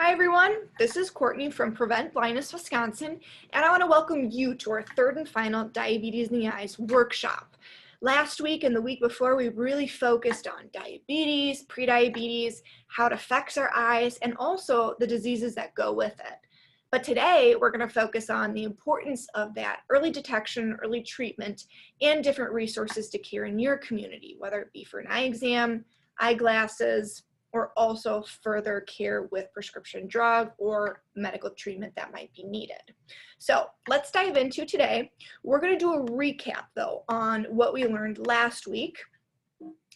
Hi everyone, this is Courtney from Prevent Blindness Wisconsin, and I want to welcome you to our third and final Diabetes in the Eyes workshop. Last week and the week before, we really focused on diabetes, prediabetes, how it affects our eyes, and also the diseases that go with it. But today, we're going to focus on the importance of that early detection, early treatment, and different resources to care in your community, whether it be for an eye exam, eyeglasses, or also further care with prescription drug or medical treatment that might be needed. So let's dive into today. We're going to do a recap though on what we learned last week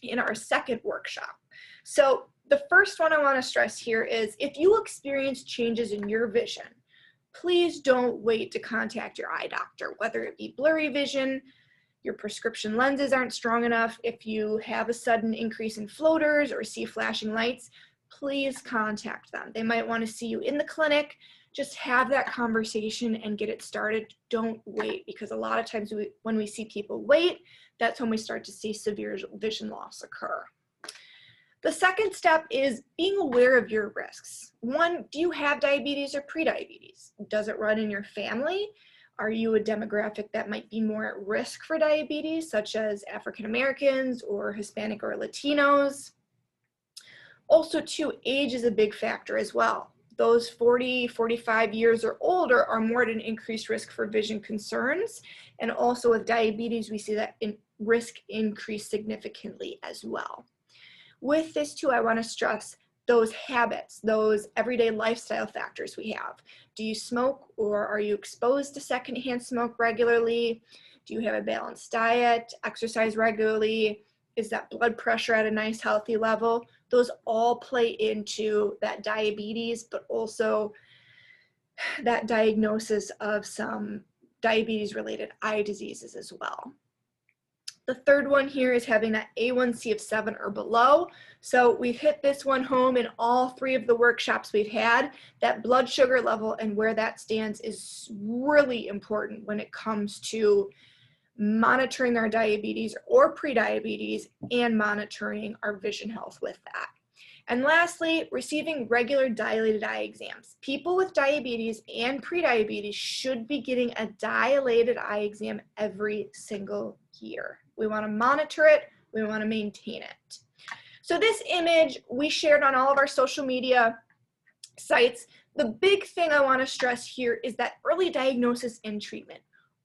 in our second workshop. So the first one I want to stress here is if you experience changes in your vision, please don't wait to contact your eye doctor, whether it be blurry vision, your prescription lenses aren't strong enough, if you have a sudden increase in floaters or see flashing lights, please contact them. They might want to see you in the clinic. Just have that conversation and get it started. Don't wait, because a lot of times when we see people wait, that's when we start to see severe vision loss occur. The second step is being aware of your risks. One, do you have diabetes or prediabetes? Does it run in your family? Are you a demographic that might be more at risk for diabetes, such as African Americans or Hispanic or Latinos? Also, too, age is a big factor as well. Those 40, 45 years or older are more at an increased risk for vision concerns. And also with diabetes, we see that risk increase significantly as well. With this too, I want to stress those habits, those everyday lifestyle factors we have. Do you smoke, or are you exposed to secondhand smoke regularly? Do you have a balanced diet, exercise regularly? Is that blood pressure at a nice healthy level? Those all play into that diabetes, but also that diagnosis of some diabetes related eye diseases as well. The third one here is having that A1C of 7 or below. So we've hit this one home in all three of the workshops we've had. That blood sugar level and where that stands is really important when it comes to monitoring our diabetes or prediabetes and monitoring our vision health with that. And lastly, receiving regular dilated eye exams. People with diabetes and prediabetes should be getting a dilated eye exam every single year. We want to monitor it, we want to maintain it. So this image we shared on all of our social media sites. The big thing I want to stress here is that early diagnosis and treatment.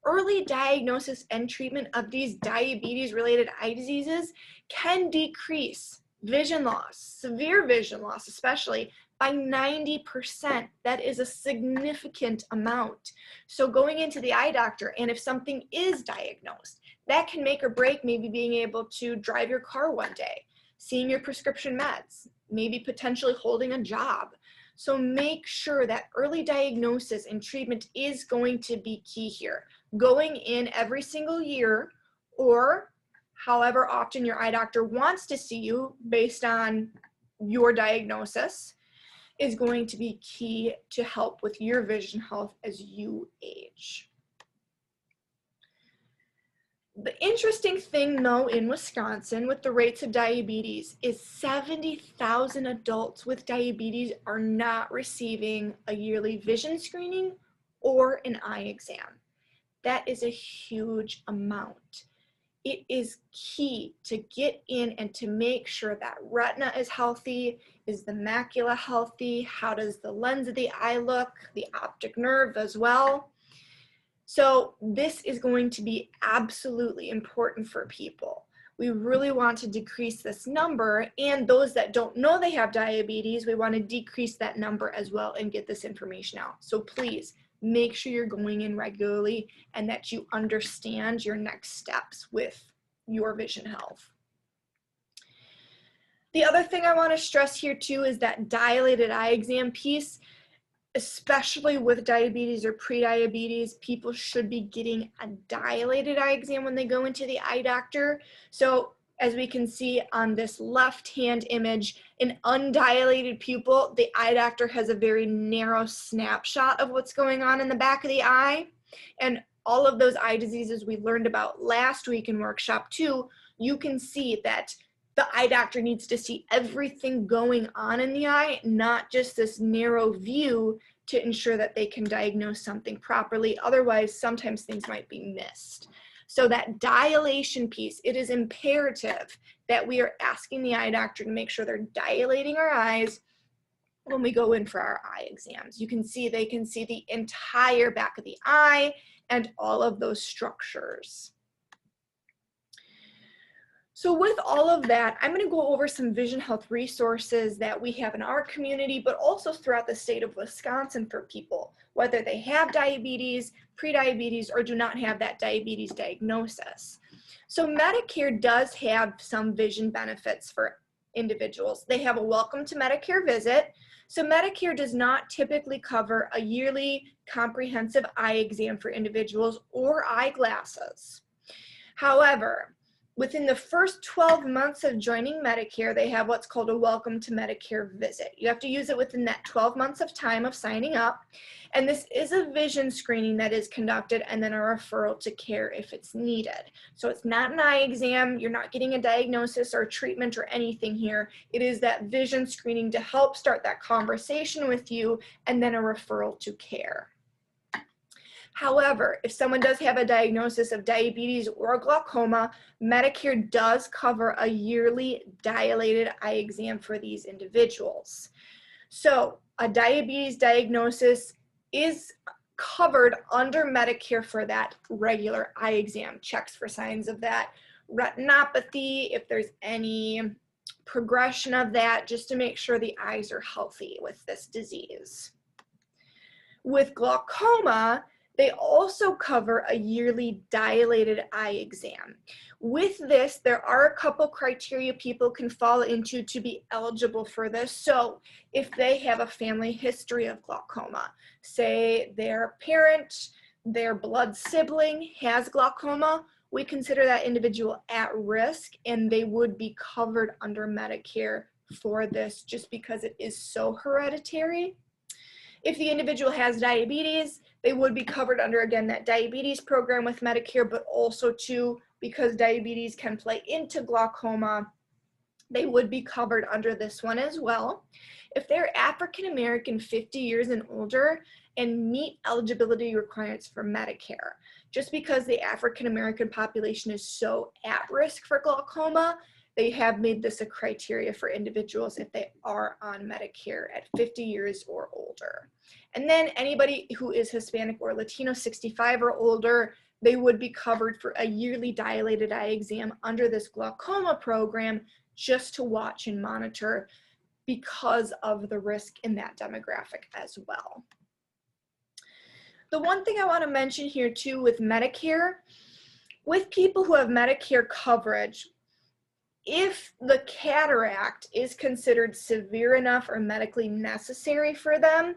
Early diagnosis and treatment of these diabetes-related eye diseases can decrease vision loss, severe vision loss especially, by 90%. That is a significant amount. So going into the eye doctor, and if something is diagnosed, that can make or break maybe being able to drive your car one day, seeing your prescription meds, maybe potentially holding a job. So make sure that early diagnosis and treatment is going to be key here. Going in every single year, or however often your eye doctor wants to see you based on your diagnosis, is going to be key to help with your vision health as you age. The interesting thing though in Wisconsin with the rates of diabetes is 70,000 adults with diabetes are not receiving a yearly vision screening or an eye exam. That is a huge amount. It is key to get in and to make sure that retina is healthy, is the macula healthy, how does the lens of the eye look, the optic nerve as well. So this is going to be absolutely important for people. We really want to decrease this number, and those that don't know they have diabetes, we want to decrease that number as well and get this information out. So please make sure you're going in regularly and that you understand your next steps with your vision health. The other thing I want to stress here too is that dilated eye exam piece. Especially with diabetes or prediabetes, people should be getting a dilated eye exam when they go into the eye doctor. So as we can see on this left-hand image, an undilated pupil, the eye doctor has a very narrow snapshot of what's going on in the back of the eye. And all of those eye diseases we learned about last week in workshop 2, you can see that the eye doctor needs to see everything going on in the eye, not just this narrow view, to ensure that they can diagnose something properly. Otherwise, sometimes things might be missed. So that dilation piece, it is imperative that we are asking the eye doctor to make sure they're dilating our eyes when we go in for our eye exams. You can see, they can see the entire back of the eye and all of those structures. So with all of that, I'm going to go over some vision health resources that we have in our community, but also throughout the state of Wisconsin for people, whether they have diabetes, prediabetes, or do not have that diabetes diagnosis. So Medicare does have some vision benefits for individuals. They have a welcome to Medicare visit. So Medicare does not typically cover a yearly comprehensive eye exam for individuals or eyeglasses. However, within the first 12 months of joining Medicare, they have what's called a welcome to Medicare visit. You have to use it within that 12 months of time of signing up. And this is a vision screening that is conducted and then a referral to care if it's needed. So it's not an eye exam. You're not getting a diagnosis or treatment or anything here. It is that vision screening to help start that conversation with you and then a referral to care. However, if someone does have a diagnosis of diabetes or glaucoma, Medicare does cover a yearly dilated eye exam for these individuals. So a diabetes diagnosis is covered under Medicare for that regular eye exam. Checks for signs of that retinopathy, if there's any progression of that, just to make sure the eyes are healthy with this disease. With glaucoma, they also cover a yearly dilated eye exam. With this, there are a couple criteria people can fall into to be eligible for this. So if they have a family history of glaucoma, say their parent, their blood sibling has glaucoma, we consider that individual at risk and they would be covered under Medicare for this just because it is so hereditary. If the individual has diabetes, they would be covered under, again, that diabetes program with Medicare, but also too, because diabetes can play into glaucoma, they would be covered under this one as well. If they're African American, 50 years and older, and meet eligibility requirements for Medicare, just because the African American population is so at risk for glaucoma, they have made this a criteria for individuals if they are on Medicare at 50 years or older. And then anybody who is Hispanic or Latino, 65 or older, they would be covered for a yearly dilated eye exam under this glaucoma program just to watch and monitor because of the risk in that demographic as well. The one thing I want to mention here too with Medicare, with people who have Medicare coverage, if the cataract is considered severe enough or medically necessary for them,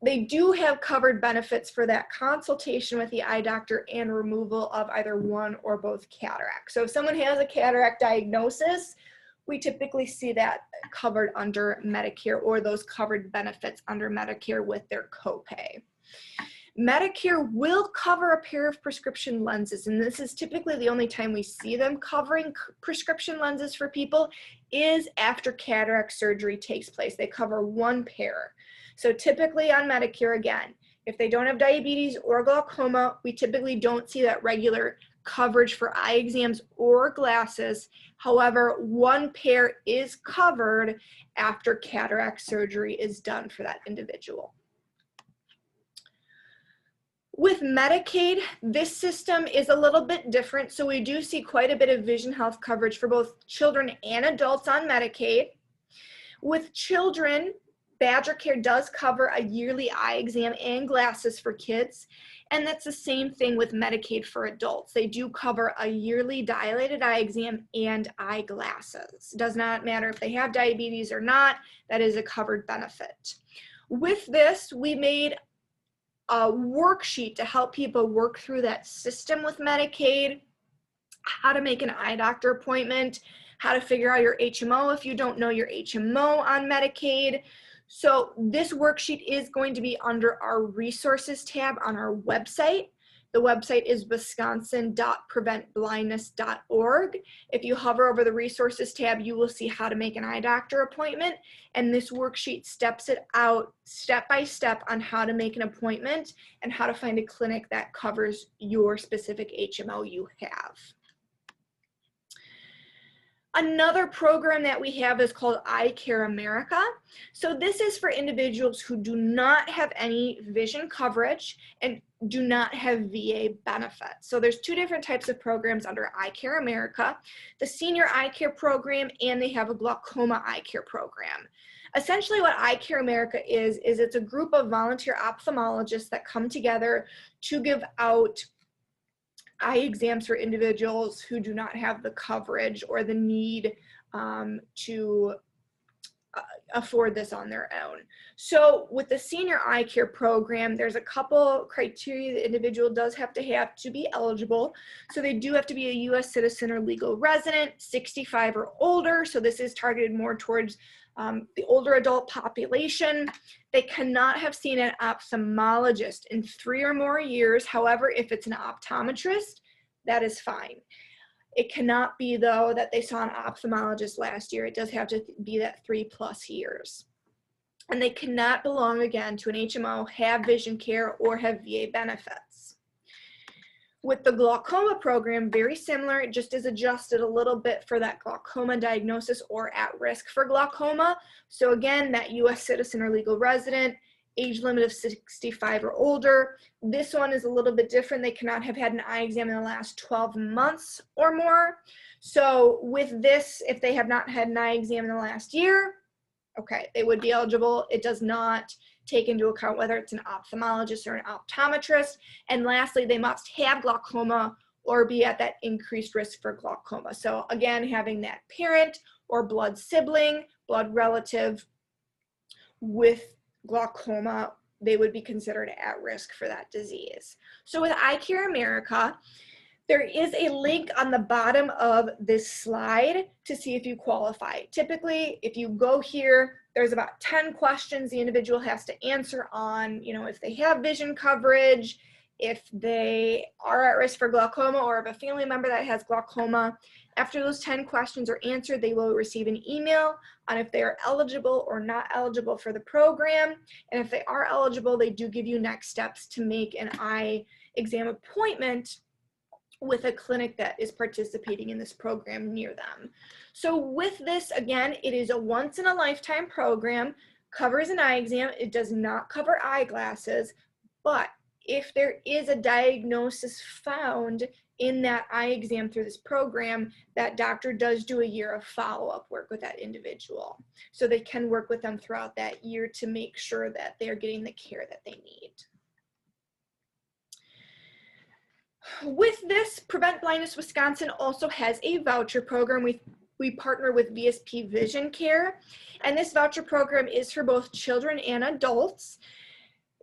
they do have covered benefits for that consultation with the eye doctor and removal of either one or both cataracts. So if someone has a cataract diagnosis, we typically see that covered under Medicare or those covered benefits under Medicare with their copay. Medicare will cover a pair of prescription lenses, and this is typically the only time we see them covering prescription lenses for people is after cataract surgery takes place. They cover one pair. So typically on Medicare, again, if they don't have diabetes or glaucoma, we typically don't see that regular coverage for eye exams or glasses. However, one pair is covered after cataract surgery is done for that individual. With Medicaid, this system is a little bit different. So we do see quite a bit of vision health coverage for both children and adults on Medicaid. With children, Badger Care does cover a yearly eye exam and glasses for kids. And that's the same thing with Medicaid for adults. They do cover a yearly dilated eye exam and eyeglasses. It does not matter if they have diabetes or not, that is a covered benefit. With this, we made a worksheet to help people work through that system with Medicaid, how to make an eye doctor appointment, how to figure out your HMO if you don't know your HMO on Medicaid. So this worksheet is going to be under our resources tab on our website. The website is wisconsin.preventblindness.org. If you hover over the resources tab, you will see how to make an eye doctor appointment. And this worksheet steps it out step by step on how to make an appointment and how to find a clinic that covers your specific HMO you have. Another program that we have is called Eye Care America. So this is for individuals who do not have any vision coverage and do not have VA benefits. So there's two different types of programs under Eye Care America, the Senior Eye Care Program, and they have a Glaucoma Eye Care Program. Essentially what Eye Care America is it's a group of volunteer ophthalmologists that come together to give out eye exams for individuals who do not have the coverage or the need to afford this on their own. So with the Senior Eye Care Program, there's a couple criteria the individual does have to be eligible. So they do have to be a U.S. citizen or legal resident, 65 or older. So this is targeted more towards the older adult population. They cannot have seen an ophthalmologist in 3 or more years. However, if it's an optometrist, that is fine. It cannot be, though, that they saw an ophthalmologist last year. It does have to be that 3+ years. And they cannot belong, again, to an HMO, have vision care, or have VA benefits. With the glaucoma program, very similar, it just is adjusted a little bit for that glaucoma diagnosis or at risk for glaucoma. So again, that U.S. citizen or legal resident, age limit of 65 or older. This one is a little bit different. They cannot have had an eye exam in the last 12 months or more. So with this, if they have not had an eye exam in the last year, okay, they would be eligible. It does not take into account whether it's an ophthalmologist or an optometrist. And lastly, they must have glaucoma or be at that increased risk for glaucoma. So again, having that parent or blood sibling, blood relative with glaucoma, they would be considered at risk for that disease. So with Eye Care America, there is a link on the bottom of this slide to see if you qualify. Typically, if you go here, there's about 10 questions the individual has to answer on, if they have vision coverage, if they are at risk for glaucoma, or if a family member that has glaucoma. After those 10 questions are answered, they will receive an email on if they are eligible or not eligible for the program. And if they are eligible, they do give you next steps to make an eye exam appointment with a clinic that is participating in this program near them. So with this, again, it is a once-in-a-lifetime program, covers an eye exam. It does not cover eyeglasses, but if there is a diagnosis found in that eye exam through this program, that doctor does do a year of follow-up work with that individual. So they can work with them throughout that year to make sure that they're getting the care that they need. With this, Prevent Blindness Wisconsin also has a voucher program. We partner with VSP Vision Care, and this voucher program is for both children and adults.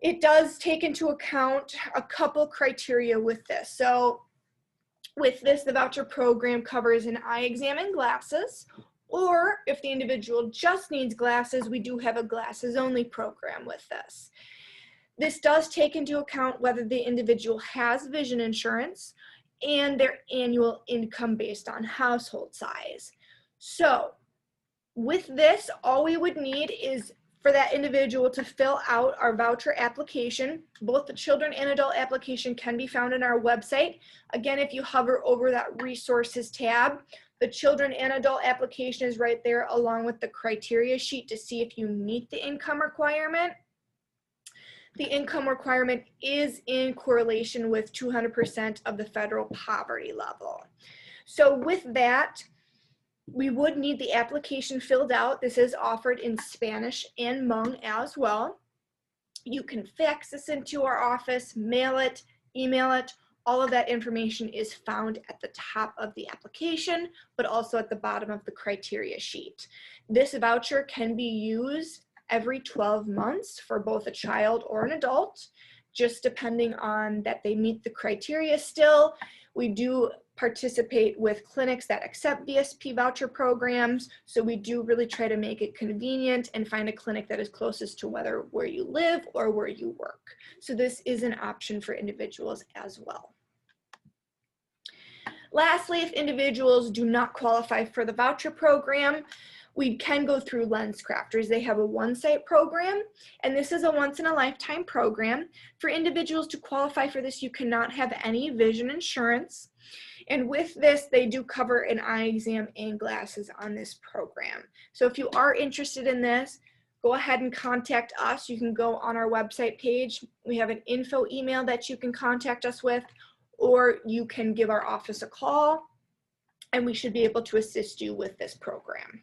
It does take into account a couple criteria with this. So with this, the voucher program covers an eye exam and glasses, or if the individual just needs glasses, we do have a glasses only program with this. This does take into account whether the individual has vision insurance and their annual income based on household size. So with this, all we would need is for that individual to fill out our voucher application. Both the children and adult application can be found on our website. Again, if you hover over that resources tab, the children and adult application is right there along with the criteria sheet to see if you meet the income requirement. The income requirement is in correlation with 200% of the federal poverty level. So with that, we would need the application filled out. This is offered in Spanish and Hmong as well. You can fax this into our office, mail it, email it. All of that information is found at the top of the application, but also at the bottom of the criteria sheet. This voucher can be used every 12 months for both a child or an adult, just depending on that they meet the criteria still. We do participate with clinics that accept VSP voucher programs. So we do really try to make it convenient and find a clinic that is closest to where you live or where you work. So this is an option for individuals as well. Lastly, if individuals do not qualify for the voucher program, we can go through LensCrafters. They have a one-site program, and this is a once-in-a-lifetime program. For individuals to qualify for this, you cannot have any vision insurance. And with this, they do cover an eye exam and glasses on this program. So if you are interested in this, go ahead and contact us. You can go on our website page. We have an info email that you can contact us with, or you can give our office a call, and we should be able to assist you with this program.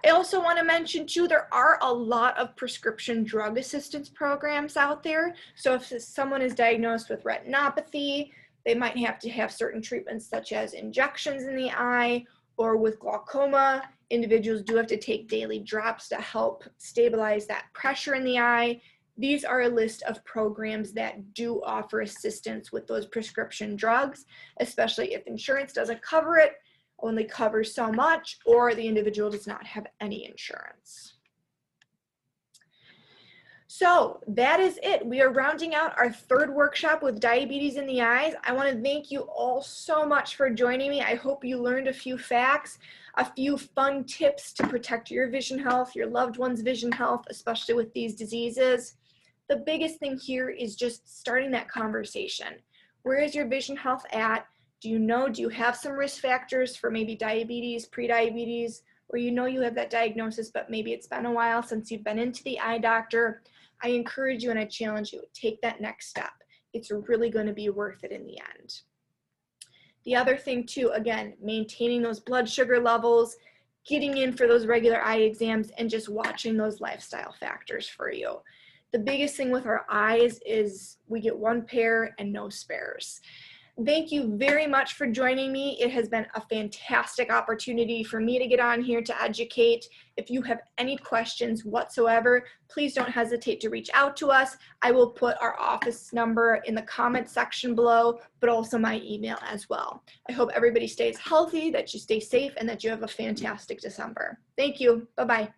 I also want to mention too, there are a lot of prescription drug assistance programs out there. So if someone is diagnosed with retinopathy, they might have to have certain treatments such as injections in the eye, or with glaucoma, individuals do have to take daily drops to help stabilize that pressure in the eye. These are a list of programs that do offer assistance with those prescription drugs, especially if insurance doesn't cover it, only covers so much, or the individual does not have any insurance. So that is it. We are rounding out our third workshop with diabetes in the eyes. I want to thank you all so much for joining me. I hope you learned a few facts, a few fun tips to protect your vision health, your loved one's vision health, especially with these diseases. The biggest thing here is just starting that conversation. Where is your vision health at? Do you have some risk factors for maybe diabetes, prediabetes, or you have that diagnosis, but maybe it's been a while since you've been into the eye doctor? I encourage you and I challenge you, take that next step. It's really going to be worth it in the end. The other thing too, again, maintaining those blood sugar levels, getting in for those regular eye exams, and just watching those lifestyle factors for you. The biggest thing with our eyes is we get one pair and no spares. Thank you very much for joining me. It has been a fantastic opportunity for me to get on here to educate. If you have any questions whatsoever, please don't hesitate to reach out to us. I will put our office number in the comment section below, but also my email as well. I hope everybody stays healthy, that you stay safe, and that you have a fantastic December. Thank you. Bye-bye.